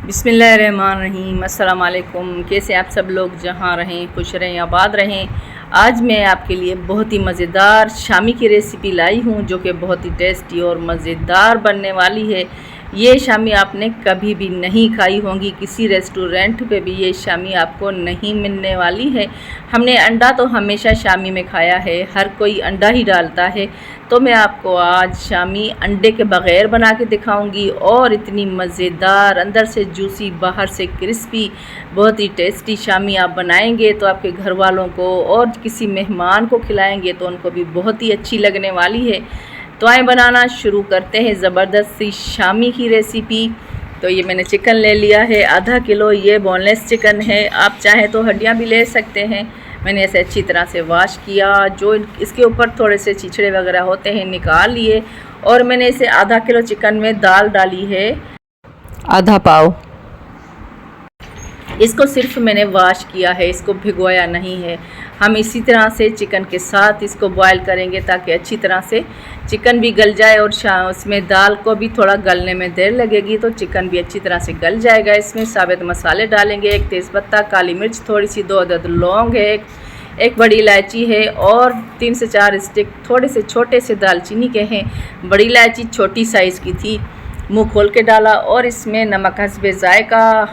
बिस्मिल्लाहिर्रहमानिर्रहीम। अस्सलाम वालेकुम। कैसे आप सब लोग जहाँ रहें खुश रहें आबाद रहें। आज मैं आपके लिए बहुत ही मज़ेदार शामी की रेसिपी लाई हूँ जो कि बहुत ही टेस्टी और मज़ेदार बनने वाली है। ये शामी आपने कभी भी नहीं खाई होंगी, किसी रेस्टोरेंट पे भी ये शामी आपको नहीं मिलने वाली है। हमने अंडा तो हमेशा शामी में खाया है, हर कोई अंडा ही डालता है, तो मैं आपको आज शामी अंडे के बग़ैर बना के दिखाऊंगी और इतनी मज़ेदार, अंदर से जूसी बाहर से क्रिस्पी, बहुत ही टेस्टी शामी आप बनाएंगे तो आपके घर वालों को और किसी मेहमान को खिलाएंगे तो उनको भी बहुत ही अच्छी लगने वाली है। तो आए बनाना शुरू करते हैं ज़बरदस्त सी शामी की रेसिपी। तो ये मैंने चिकन ले लिया है आधा किलो, ये बोनलेस चिकन है, आप चाहें तो हड्डियाँ भी ले सकते हैं। मैंने इसे अच्छी तरह से वॉश किया, जो इसके ऊपर थोड़े से छिछड़े वगैरह होते हैं निकाल लिए। और मैंने इसे आधा किलो चिकन में दाल डाली है आधा पाव। इसको सिर्फ मैंने वॉश किया है, इसको भिगोया नहीं है। हम इसी तरह से चिकन के साथ इसको बॉयल करेंगे ताकि अच्छी तरह से चिकन भी गल जाए और उसमें दाल को भी थोड़ा गलने में देर लगेगी तो चिकन भी अच्छी तरह से गल जाएगा। इसमें साबित मसाले डालेंगे, एक तेज़पत्ता, काली मिर्च थोड़ी सी, 2 अदद लौंग है, एक बड़ी इलायची है और 3 से 4 स्टिक थोड़े से छोटे से दालचीनी के हैं। बड़ी इलायची छोटी साइज़ की थी, मुंह खोल के डाला। और इसमें नमक हस्बे ज़ायका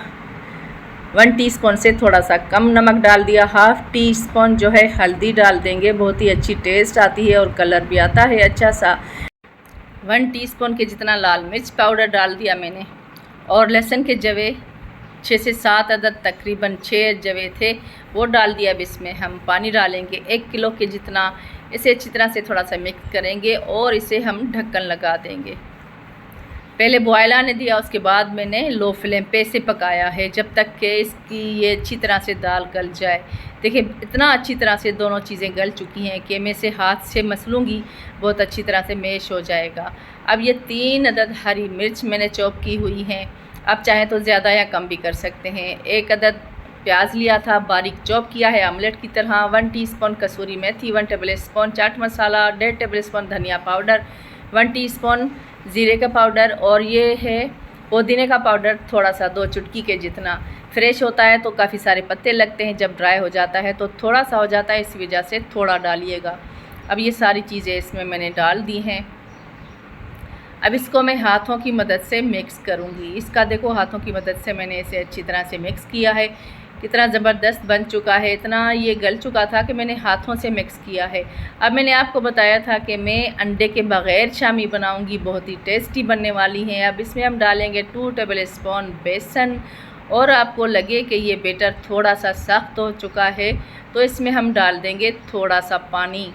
1 टीस्पून से थोड़ा सा कम नमक डाल दिया। हाफ़ टी स्पून जो है हल्दी डाल देंगे, बहुत ही अच्छी टेस्ट आती है और कलर भी आता है अच्छा सा। 1 टीस्पून के जितना लाल मिर्च पाउडर डाल दिया मैंने। और लहसुन के जवे 6 से 7 अदद, तकरीबन 6 जवे थे, वो डाल दिया। अब इसमें हम पानी डालेंगे 1 किलो के जितना। इसे अच्छी तरह से थोड़ा सा मिक्स करेंगे और इसे हम ढक्कन लगा देंगे। पहले बॉयल आने दिया, उसके बाद मैंने लो फ्लेम पे इसे पकाया है जब तक कि इसकी ये अच्छी तरह से दाल गल जाए। देखिए इतना अच्छी तरह से दोनों चीज़ें गल चुकी हैं कि मैं इसे हाथ से मसलूँगी, बहुत अच्छी तरह से मैश हो जाएगा। अब ये 3 अदद हरी मिर्च मैंने चॉप की हुई हैं, आप चाहें तो ज़्यादा या कम भी कर सकते हैं। 1 अदद प्याज लिया था, बारीक चॉप किया है आमलेट की तरह। 1 टीस्पून कसूरी मेथी, 1 table spoon chaat masala, 1.5 table spoon धनिया पाउडर, 1 टीस्पून ज़ीरे का पाउडर और ये है पुदीने का पाउडर थोड़ा सा, 2 चुटकी के जितना। फ्रेश होता है तो काफ़ी सारे पत्ते लगते हैं, जब ड्राई हो जाता है तो थोड़ा सा हो जाता है, इस वजह से थोड़ा डालिएगा। अब ये सारी चीज़ें इसमें मैंने डाल दी हैं। अब इसको मैं हाथों की मदद से मिक्स करूँगी। इसका देखो हाथों की मदद से मैंने इसे अच्छी तरह से मिक्स किया है, कितना ज़बरदस्त बन चुका है, इतना ये गल चुका था कि मैंने हाथों से मिक्स किया है। अब मैंने आपको बताया था कि मैं अंडे के बग़ैर शामी बनाऊंगी, बहुत ही टेस्टी बनने वाली हैं। अब इसमें हम डालेंगे 2 टेबल स्पून बेसन। और आपको लगे कि ये बेटर थोड़ा सा सख्त हो चुका है तो इसमें हम डाल देंगे थोड़ा सा पानी।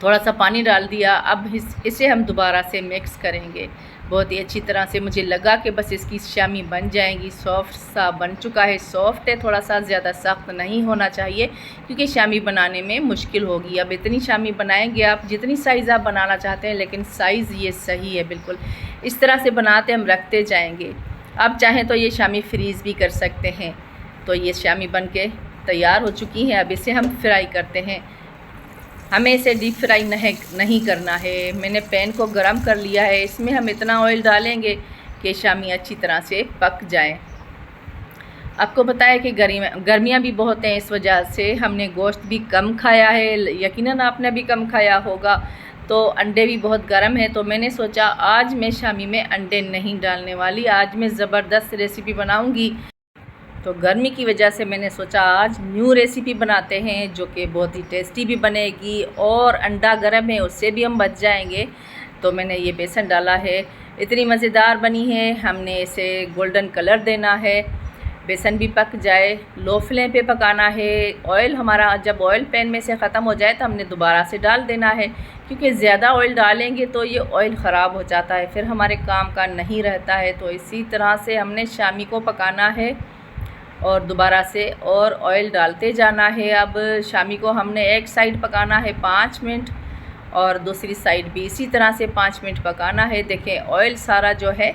थोड़ा सा पानी डाल दिया। अब इसे हम दोबारा से मिक्स करेंगे बहुत ही अच्छी तरह से। मुझे लगा कि बस इसकी शामी बन जाएंगी, सॉफ्ट सा बन चुका है। सॉफ्ट है थोड़ा सा, ज़्यादा सख्त नहीं होना चाहिए क्योंकि शामी बनाने में मुश्किल होगी। अब इतनी शामी बनाएंगे आप जितनी साइज़ आप बनाना चाहते हैं, लेकिन साइज़ ये सही है बिल्कुल। इस तरह से बनाते हम रखते जाएंगे। आप चाहें तो ये शामी फ्रीज़ भी कर सकते हैं। तो ये शामी बन के तैयार हो चुकी हैं। अब इसे हम फ्राई करते हैं। हमें इसे डीप फ्राई नहीं करना है। मैंने पैन को गरम कर लिया है, इसमें हम इतना ऑयल डालेंगे कि शामी अच्छी तरह से पक जाए। आपको पता है कि गर्मियाँ भी बहुत हैं, इस वजह से हमने गोश्त भी कम खाया है, यकीनन आपने भी कम खाया होगा। तो अंडे भी बहुत गर्म है, तो मैंने सोचा आज मैं शामी में अंडे नहीं डालने वाली, आज मैं ज़बरदस्त रेसिपी बनाऊँगी। तो गर्मी की वजह से मैंने सोचा आज न्यू रेसिपी बनाते हैं जो कि बहुत ही टेस्टी भी बनेगी और अंडा गर्म है उससे भी हम बच जाएंगे। तो मैंने ये बेसन डाला है, इतनी मज़ेदार बनी है। हमने इसे गोल्डन कलर देना है, बेसन भी पक जाए, लो फ्लेम पे पकाना है। ऑयल हमारा जब ऑयल पैन में से ख़त्म हो जाए तो हमने दोबारा से डाल देना है, क्योंकि ज़्यादा ऑयल डालेंगे तो ये ऑयल ख़राब हो जाता है, फिर हमारे काम का नहीं रहता है। तो इसी तरह से हमने शामी को पकाना है और दोबारा से और ऑयल डालते जाना है। अब शामी को हमने एक साइड पकाना है 5 मिनट और दूसरी साइड भी इसी तरह से 5 मिनट पकाना है। देखें ऑयल सारा जो है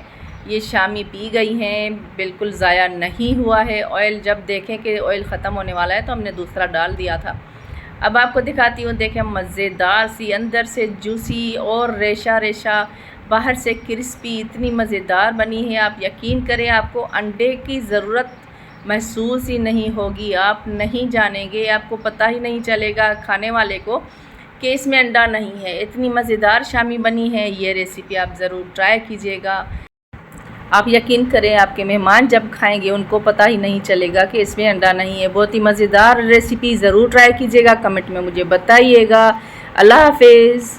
ये शामी पी गई हैं, बिल्कुल ज़ाया नहीं हुआ है ऑयल। जब देखें कि ऑयल ख़त्म होने वाला है तो हमने दूसरा डाल दिया था। अब आपको दिखाती हूँ, देखें मज़ेदार सी, अंदर से जूसी और रेशा रेशा बाहर से क्रिस्पी, इतनी मज़ेदार बनी है। आप यकीन करें, आपको अंडे की ज़रूरत महसूस ही नहीं होगी। आप नहीं जानेंगे, आपको पता ही नहीं चलेगा खाने वाले को कि इसमें अंडा नहीं है। इतनी मज़ेदार शामी बनी है। ये रेसिपी आप ज़रूर ट्राई कीजिएगा। आप यकीन करें, आपके मेहमान जब खाएंगे उनको पता ही नहीं चलेगा कि इसमें अंडा नहीं है। बहुत ही मज़ेदार रेसिपी, ज़रूर ट्राई कीजिएगा। कमेंट में मुझे बताइएगा। अल्लाह हाफिज़।